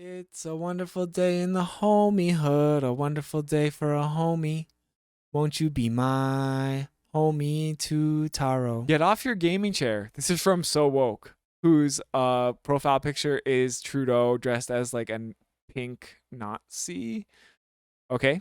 It's a wonderful day in the homiehood, a wonderful day for a homie. Won't you be my homie to Taro? Get off your gaming chair. This is from So Woke, whose profile picture is Trudeau dressed as like a pink Nazi. Okay?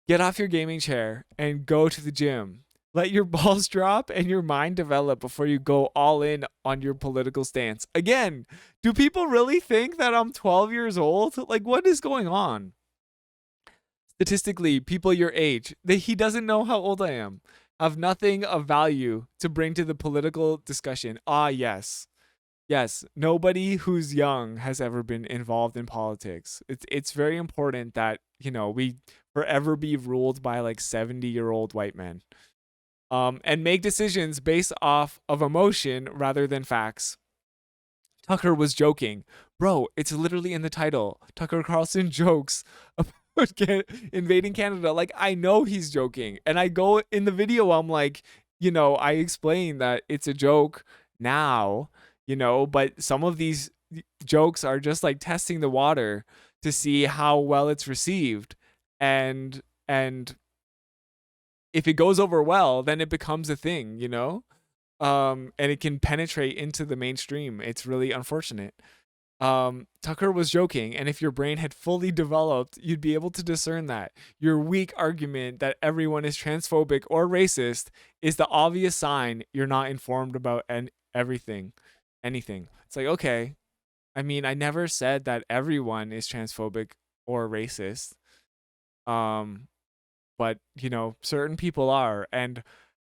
Get off your gaming chair and go to the gym. Let your balls drop and your mind develop before you go all in on your political stance. Again, do people really think that I'm 12 years old? Like, what is going on? Statistically, people your age, he doesn't know how old I am, have nothing of value to bring to the political discussion. Ah, yes. Yes, nobody who's young has ever been involved in politics. It's very important that, we forever be ruled by like 70-year-old white men. And make decisions based off of emotion rather than facts. Tucker was joking. Bro, it's literally in the title. Tucker Carlson jokes about invading Canada. Like, I know he's joking. And I go in the video, I'm like, I explain that it's a joke now, but some of these jokes are just like testing the water to see how well it's received. And if it goes over well, then it becomes a thing, and it can penetrate into the mainstream. It's really unfortunate. Tucker was joking, and if your brain had fully developed, you'd be able to discern that. Your weak argument that everyone is transphobic or racist is the obvious sign you're not informed about anything. It's like, okay, I mean, I never said that everyone is transphobic or racist. But certain people are, and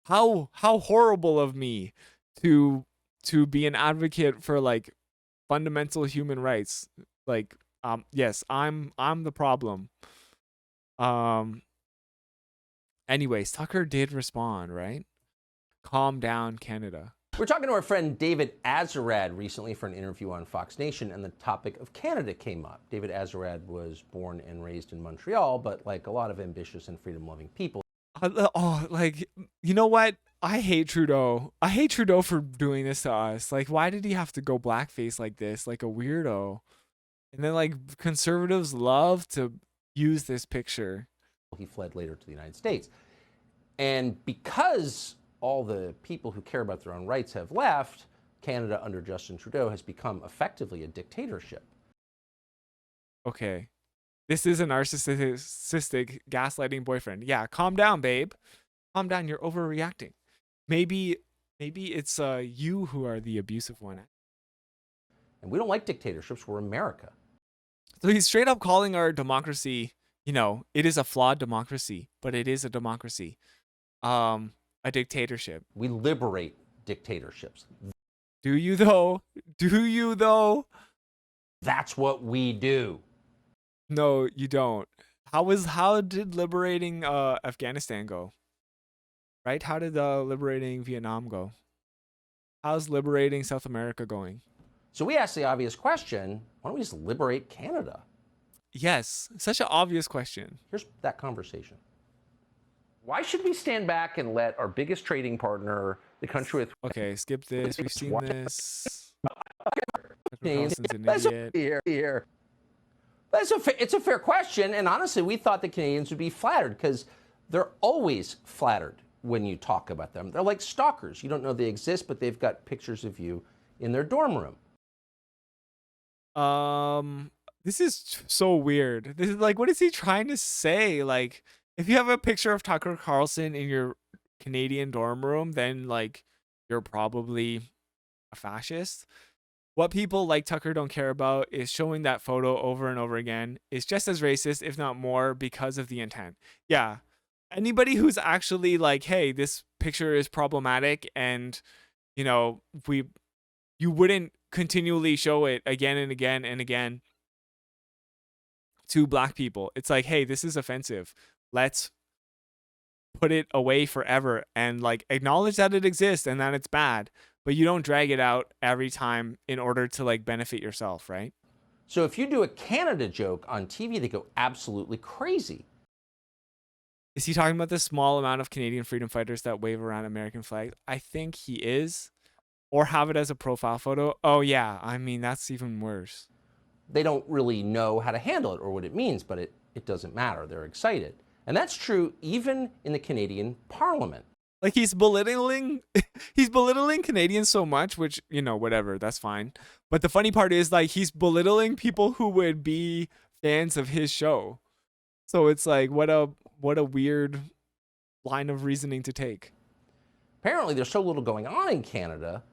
how horrible of me to be an advocate for like fundamental human rights. Like, yes, I'm the problem. Anyways, Tucker did respond, right? Calm down, Canada. We're talking to our friend David Azarad recently for an interview on Fox Nation, and the topic of Canada came up. David Azarad was born and raised in Montreal, but like a lot of ambitious and freedom-loving people. You know what? I hate Trudeau. I hate Trudeau for doing this to us. Like, why did he have to go blackface like this, like a weirdo? And then, like, conservatives love to use this picture. He fled later to the United States. And because all the people who care about their own rights have left, Canada under Justin Trudeau has become effectively a dictatorship. Okay. This is a narcissistic, gaslighting boyfriend. Yeah, calm down, babe. Calm down. You're overreacting. Maybe it's you who are the abusive one. And we don't like dictatorships. We're America. So he's straight up calling our democracy, it is a flawed democracy, but it is a democracy. A dictatorship. We liberate dictatorships. Do you though? Do you though? That's what we do. No, you don't. How did liberating Afghanistan go? Right? How did liberating Vietnam go? How's liberating South America going? So we asked the obvious question, why don't we just liberate Canada? Yes, such an obvious question. Here's that conversation. Why should we stand back and let our biggest trading partner, the country with... Okay, skip this. We've seen this. It's a fair question, and honestly, we thought the Canadians would be flattered because they're always flattered when you talk about them. They're like stalkers. You don't know they exist, but they've got pictures of you in their dorm room. This is so weird. This is like, what is he trying to say? Like, if you have a picture of Tucker Carlson in your Canadian dorm room, then like you're probably a fascist. What people like Tucker don't care about is showing that photo over and over again. It's just as racist, if not more, because of the intent. Yeah. Anybody who's actually like, hey, this picture is problematic and, you wouldn't continually show it again and again and again to black people. It's like, hey, this is offensive. Let's put it away forever and like acknowledge that it exists and that it's bad, but you don't drag it out every time in order to like benefit yourself, right? So if you do a Canada joke on TV, they go absolutely crazy. Is he talking about the small amount of Canadian freedom fighters that wave around American flags? I think he is. Or have it as a profile photo. Oh yeah, I mean, that's even worse. they don't really know how to handle it or what it means, but it doesn't matter. They're excited. And that's true even in the Canadian Parliament. Like he's belittling he's belittling Canadians so much, which, whatever, that's fine. But the funny part is like he's belittling people who would be fans of his show. So it's like what a weird line of reasoning to take. Apparently there's so little going on in Canada,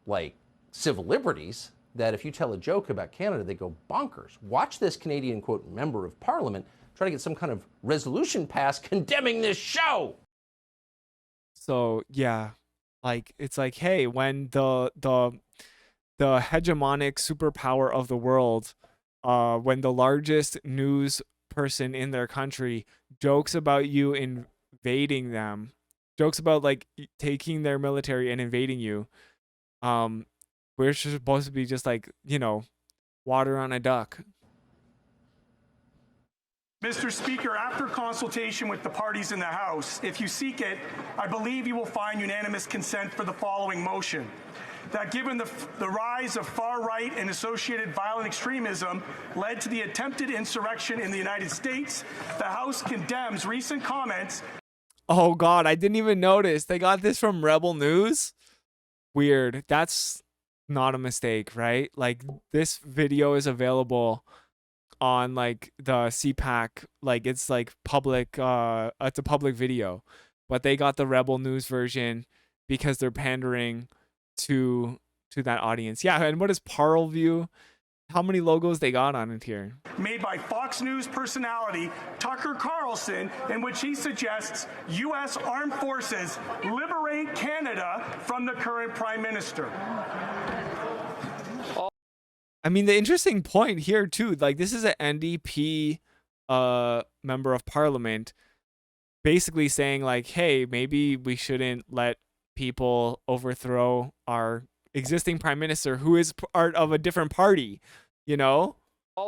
like civil liberties, that if you tell a joke about Canada, they go bonkers. Watch this Canadian, quote, member of parliament try to get some kind of resolution passed condemning this show. So yeah, like it's like, hey, when the hegemonic superpower of the world, when the largest news person in their country jokes about you invading them, jokes about like taking their military and invading you, we're supposed to be just like, water on a duck. Mr. Speaker, after consultation with the parties in the House, if you seek it, I believe you will find unanimous consent for the following motion. That given the rise of far-right and associated violent extremism led to the attempted insurrection in the United States, the House condemns recent comments. Oh God, I didn't even notice. They got this from Rebel News? Weird. That's not a mistake, right? Like this video is available on like the CPAC, like it's like public, it's a public video, but they got the Rebel News version because they're pandering to that audience. Yeah, and what is Parlview? How many logos they got on it here? Made by Fox News personality Tucker Carlson, in which he suggests U.S. armed forces liberate Canada from the current prime minister. I mean, the interesting point here too, like this is an NDP member of parliament basically saying like, hey, maybe we shouldn't let people overthrow our existing prime minister who is part of a different party, all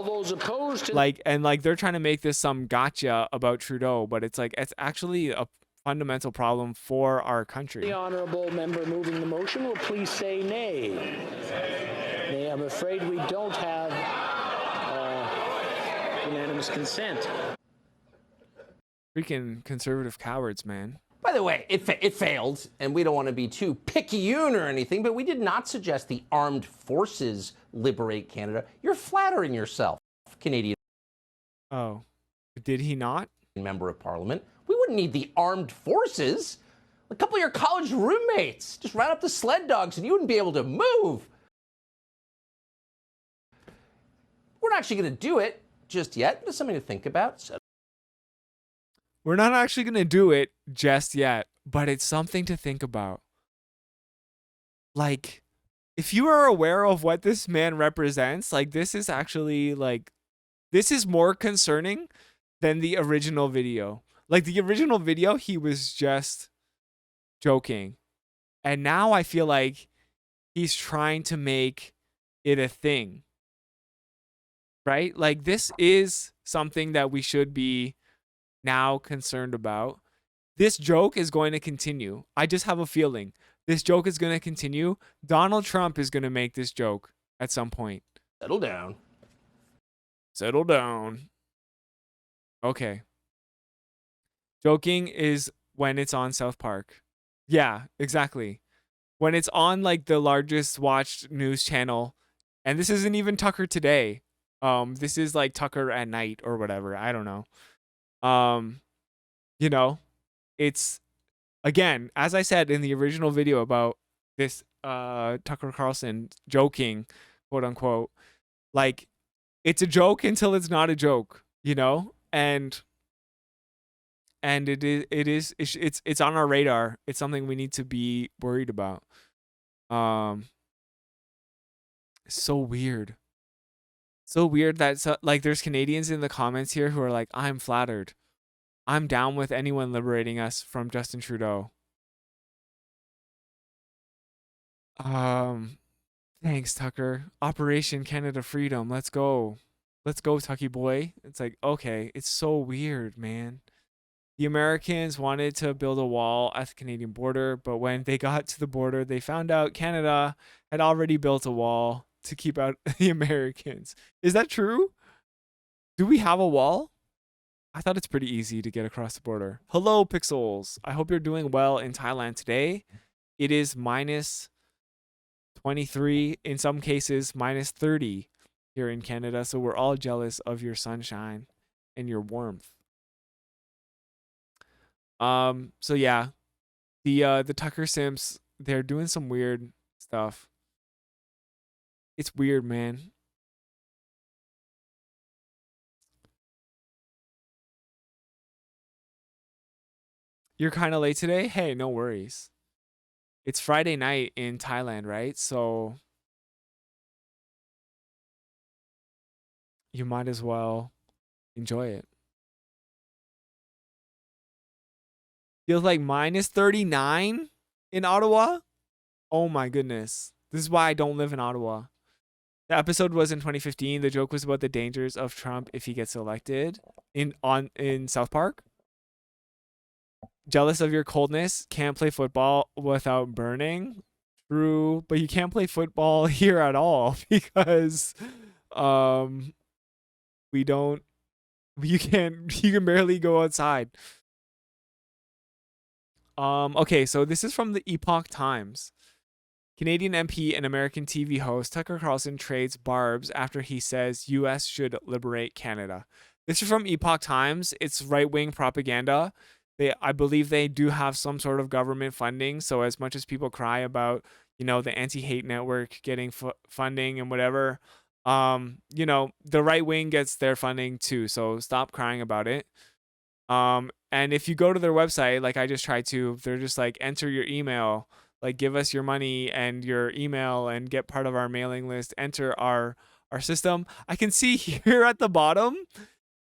those opposed to like, and like they're trying to make this some gotcha about Trudeau, but it's like it's actually a fundamental problem for our country. The honorable member moving the motion will please say nay. Nay, I'm afraid we don't have unanimous consent. Freaking conservative cowards, man. By the way, it failed, and we don't want to be too picayune or anything, but we did not suggest the armed forces liberate Canada. You're flattering yourself, Canadian. Oh, did he not? Member of parliament. We wouldn't need the armed forces. A couple of your college roommates just ran up the sled dogs and you wouldn't be able to move. We're not actually going to do it just yet, but it's something to think about. So. We're not actually going to do it just yet, but it's something to think about. Like, if you are aware of what this man represents, like, this is actually, like, this is more concerning than the original video. Like, the original video, he was just joking. And now I feel like he's trying to make it a thing. Right? Like, this is something that we should be now concerned about. This joke is going to continue. I just have a feeling this joke is going to continue. Donald Trump is going to make this joke at some point. Settle down. Settle down. Okay. Joking is when it's on South Park. Yeah, exactly. When it's on like the largest watched news channel, and this isn't even Tucker Today. This is like Tucker at night or whatever. I don't know. It's, again, as I said in the original video about this Tucker Carlson joking, quote unquote, like it's a joke until it's not a joke, and it's on our radar. It's something we need to be worried about. So weird. So weird that like there's Canadians in the comments here who are like, I'm flattered. I'm down with anyone liberating us from Justin Trudeau. Thanks, Tucker. Operation Canada Freedom. Let's go. Let's go, Tucky boy. It's like, okay, it's so weird, man. The Americans wanted to build a wall at the Canadian border, but when they got to the border, they found out Canada had already built a wall. to keep out the Americans. Is that true? Do we have a wall? I thought it's pretty easy to get across the border. Hello, Pixels. I hope you're doing well in Thailand today. It is minus 23, in some cases, minus 30 here in Canada. So we're all jealous of your sunshine and your warmth. So yeah, the Tucker Simps, they're doing some weird stuff. It's weird, man. You're kind of late today? Hey, no worries. It's Friday night in Thailand, right? So you might as well enjoy it. Feels like minus 39 in Ottawa? Oh my goodness. This is why I don't live in Ottawa. The episode was in 2015. The joke was about the dangers of Trump if he gets elected in South Park. Jealous of your coldness. Can't play football without burning. True, but you can't play football here at all because we don't you can barely go outside. Okay, so this is from the Epoch Times. Canadian MP and American TV host Tucker Carlson trades barbs after he says US should liberate Canada. This is from Epoch Times. It's right-wing propaganda. I believe they do have some sort of government funding. So as much as people cry about, the anti-hate network getting funding and whatever, the right wing gets their funding too. So stop crying about it. And if you go to their website, like I just tried to, they're just like, enter your email, like give us your money and your email and get part of our mailing list, enter our system. I can see here at the bottom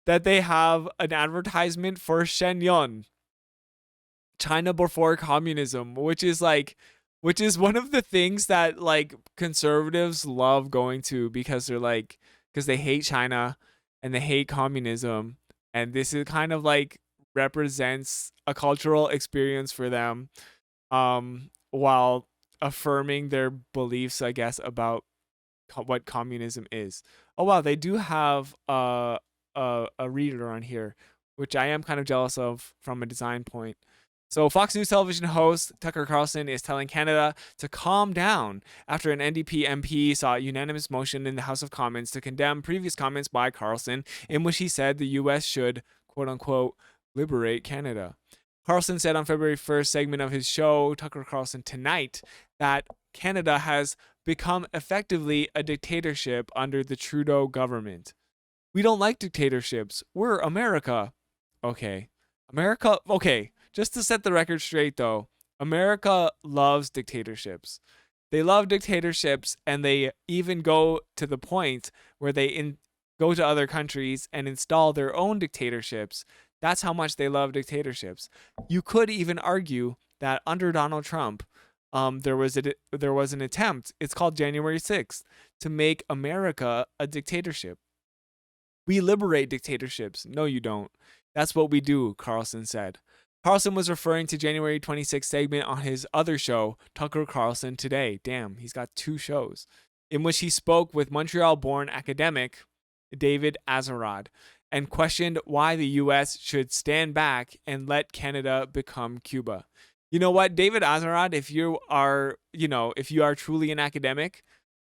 that they have an advertisement for Shenyang, China before communism, which is one of the things that like conservatives love going to because because they hate China and they hate communism. And this is kind of like represents a cultural experience for them, while affirming their beliefs, I guess, about what communism is. Oh wow, they do have a reader on here, which I am kind of jealous of from a design point. So Fox News television host Tucker Carlson is telling Canada to calm down after an NDP MP saw a unanimous motion in the House of Commons to condemn previous comments by Carlson in which he said the U.S. should, quote unquote, liberate Canada. Carlson said on February 1st segment of his show, Tucker Carlson Tonight, that Canada has become effectively a dictatorship under the Trudeau government. We don't like dictatorships. We're America. Okay. America, okay. Just to set the record straight, though, America loves dictatorships. They love dictatorships, and they even go to the point where they go to other countries and install their own dictatorships. That's how much they love dictatorships. You could even argue that under Donald Trump, there was an attempt. It's called January 6th to make America a dictatorship. We liberate dictatorships. No, you don't. That's what we do, Carlson said. Carlson was referring to January 26th segment on his other show, Tucker Carlson Today. Damn, he's got two shows, in which he spoke with Montreal-born academic David Azerrad and questioned why the U.S. should stand back and let Canada become Cuba. You know what, David Azerrad, if you are truly an academic,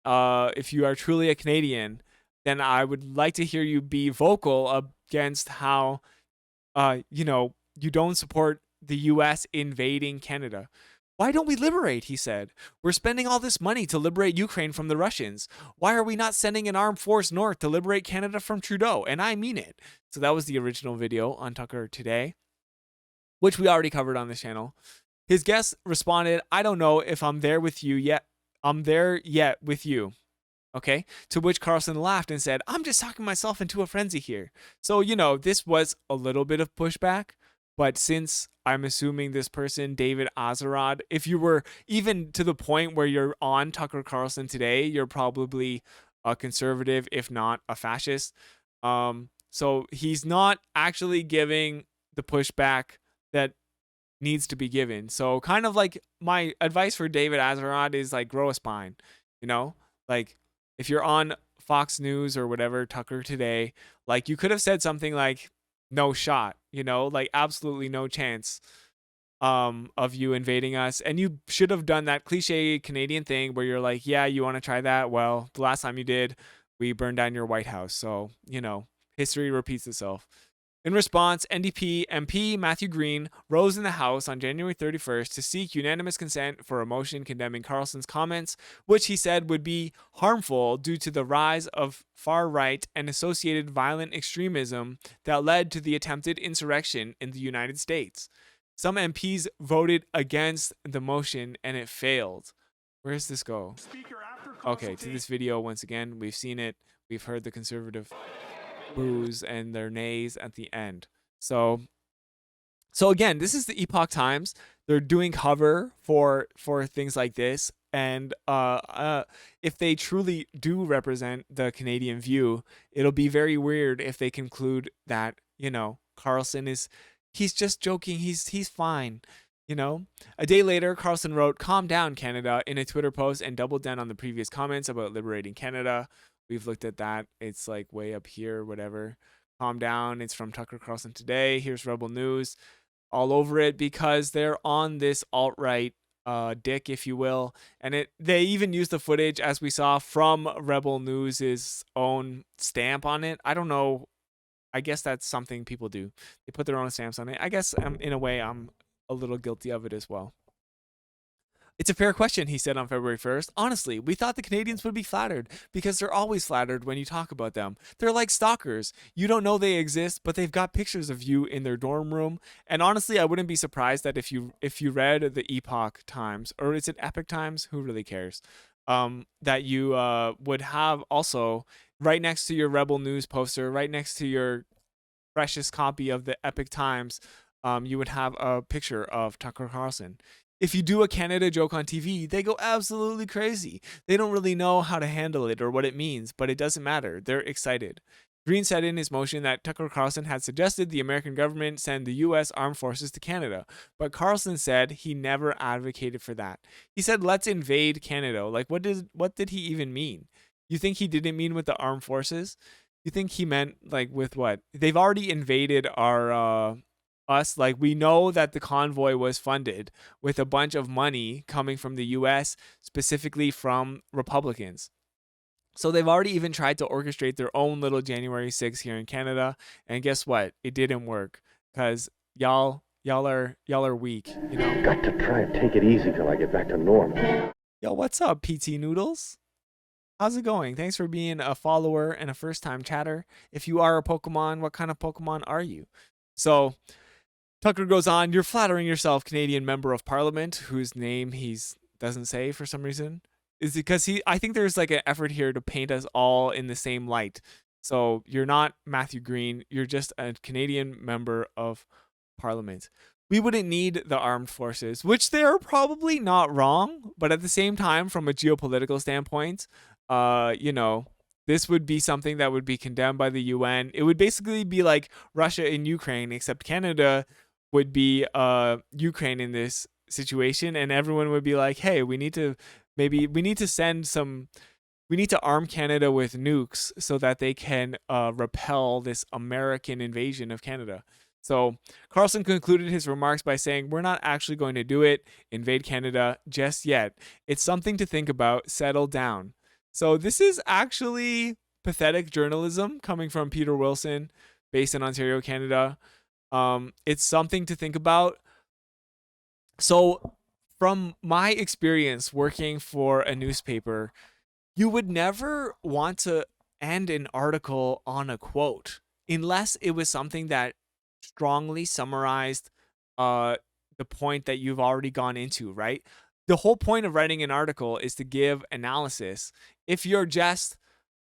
if you are truly a Canadian, then I would like to hear you be vocal against how, you don't support the U.S. invading Canada. Why don't we liberate, he said. We're spending all this money to liberate Ukraine from the Russians. Why are we not sending an armed force north to liberate Canada from Trudeau? And I mean it. So that was the original video on Tucker Today, which we already covered on this channel. His guest responded, I don't know if I'm there with you yet. I'm there yet with you. Okay, to which Carlson laughed and said, I'm just talking myself into a frenzy here. So, this was a little bit of pushback. But since I'm assuming this person, David Azerrad, if you were even to the point where you're on Tucker Carlson Today, you're probably a conservative, if not a fascist. So he's not actually giving the pushback that needs to be given. So kind of like my advice for David Azerrad is like grow a spine, like if you're on Fox News or whatever, Tucker Today, like you could have said something like, no shot, like absolutely no chance of you invading us. And you should have done that cliche Canadian thing where you're like, yeah, you want to try that? Well, the last time you did, we burned down your White House. So, history repeats itself. In response, NDP MP Matthew Green rose in the House on January 31st to seek unanimous consent for a motion condemning Carlson's comments, which he said would be harmful due to the rise of far-right and associated violent extremism that led to the attempted insurrection in the United States. Some MPs voted against the motion and it failed. Where does this go? Okay, to this video once again. We've seen it. We've heard the conservative boos and their nays at the end. So again, this is the Epoch Times. They're doing cover for things like this, and if they truly do represent the Canadian view, it'll be very weird if they conclude that Carlson he's just joking, he's fine. A day later, Carlson wrote, "Calm down, Canada," in a Twitter post and doubled down on the previous comments about liberating Canada. We've looked at that. It's like way up here, whatever. Calm down. It's from Tucker Carlson Today. Here's Rebel News all over it because they're on this alt-right dick, if you will. And they even use the footage, as we saw, from Rebel News' own stamp on it. I don't know. I guess that's something people do. They put their own stamps on it. I guess in a way I'm a little guilty of it as well. "It's a fair question," he said on February 1st. "Honestly, we thought the Canadians would be flattered because they're always flattered when you talk about them. They're like stalkers. You don't know they exist, but they've got pictures of you in their dorm room. And honestly, I wouldn't be surprised that if you read the Epoch Times, or is it Epic Times? Who really cares? That you would have also right next to your Rebel News poster, right next to your precious copy of the Epic Times, you would have a picture of Tucker Carlson. If you do a Canada joke on TV, they go absolutely crazy. They don't really know how to handle it or what it means, but it doesn't matter. They're excited." Green said in his motion that Tucker Carlson had suggested the American government send the U.S. armed forces to Canada, but Carlson said he never advocated for that. He said, "Let's invade Canada." Like, what did he even mean? You think he didn't mean with the armed forces? You think he meant like with what? They've already invaded our us. Like, we know that the convoy was funded with a bunch of money coming from the US, specifically from Republicans. So they've already even tried to orchestrate their own little January 6th here in Canada, and guess what? It didn't work because y'all are weak, Got to try and take it easy till I get back to normal. Yo, what's up, PT Noodles? How's it going? Thanks for being a follower and a first-time chatter. If you are a Pokemon, what kind of Pokemon are you? So Tucker goes on, "You're flattering yourself, Canadian member of parliament," whose name he doesn't say for some reason. Is because I think there's like an effort here to paint us all in the same light. So you're not Matthew Green, you're just a Canadian member of parliament. "We wouldn't need the armed forces," which they're probably not wrong, but at the same time, from a geopolitical standpoint, this would be something that would be condemned by the UN. It would basically be like Russia in Ukraine, except Canada would be Ukraine in this situation, and everyone would be like, "Hey, we need to arm Canada with nukes so that they can repel this American invasion of Canada." So Carlson concluded his remarks by saying, "We're not actually going to do it, invade Canada, just yet. It's something to think about. Settle down." So this is actually pathetic journalism coming from Peter Wilson, based in Ontario, Canada. It's something to think about. So from my experience working for a newspaper, you would never want to end an article on a quote unless it was something that strongly summarized the point that you've already gone into, right? The whole point of writing an article is to give analysis. If you're just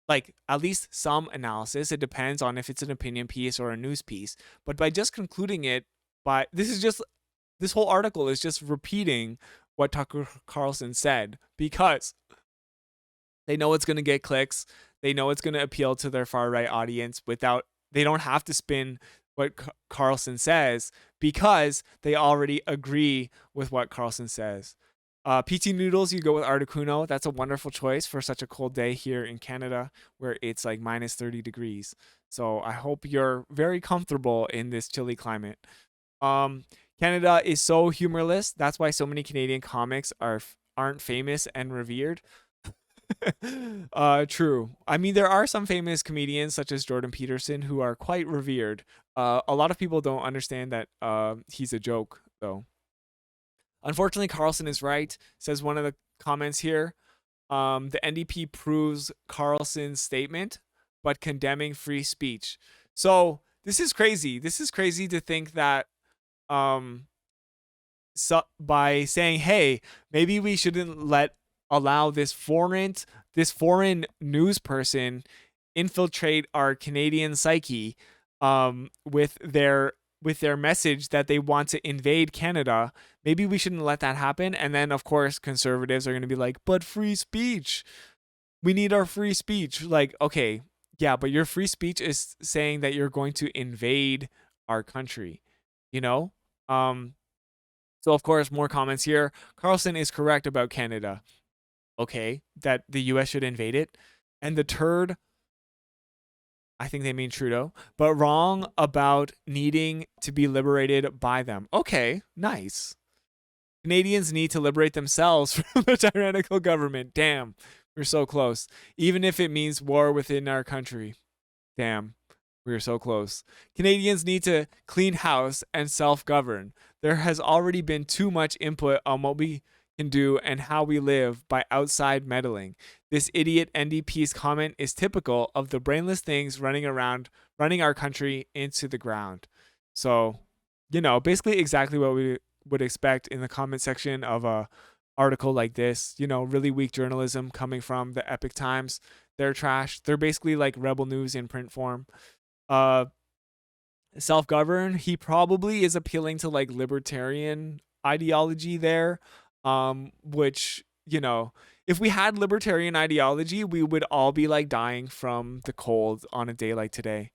like at least some analysis, it depends on if it's an opinion piece or a news piece, but by just concluding it by this whole article is just repeating what Tucker Carlson said because they know it's going to get clicks. They know it's going to appeal to their far right audience they don't have to spin what Carlson says because they already agree with what Carlson says. PT Noodles, you go with Articuno. That's a wonderful choice for such a cold day here in Canada where it's like minus 30 degrees. So I hope you're very comfortable in this chilly climate. Um, Canada is so humorless. That's why so many Canadian comics aren't famous and revered. True. I mean, there are some famous comedians such as Jordan Peterson who are quite revered. A lot of people don't understand that he's a joke, though. Unfortunately, Carlson is right, says one of the comments here. The NDP proves Carlson's statement, but condemning free speech. So this is crazy. This is crazy to think that um, so by saying, hey, maybe we shouldn't allow this foreign news person infiltrate our Canadian psyche with their message that they want to invade Canada. Maybe we shouldn't let that happen. And then of course conservatives are going to be like, but free speech. We need our free speech. Like, okay, yeah, but your free speech is saying that you're going to invade our country, you know? So of course, more comments here. Carlson is correct about Canada. Okay, that the US should invade it. And the turd, I think they mean Trudeau, but wrong about needing to be liberated by them. Okay, nice. Canadians need to liberate themselves from the tyrannical government. Damn, we're so close. Even if it means war within our country. Damn, we're so close. Canadians need to clean house and self-govern. There has already been too much input on what we can do and how we live by outside meddling. This idiot NDP's comment is typical of the brainless things running our country into the ground. So, basically exactly what we would expect in the comment section of a article like this. Really weak journalism coming from the Epic Times. They're trash. They're basically like Rebel News in print form. Self-govern, he probably is appealing to like libertarian ideology there, which, if we had libertarian ideology, we would all be like dying from the cold on a day like today.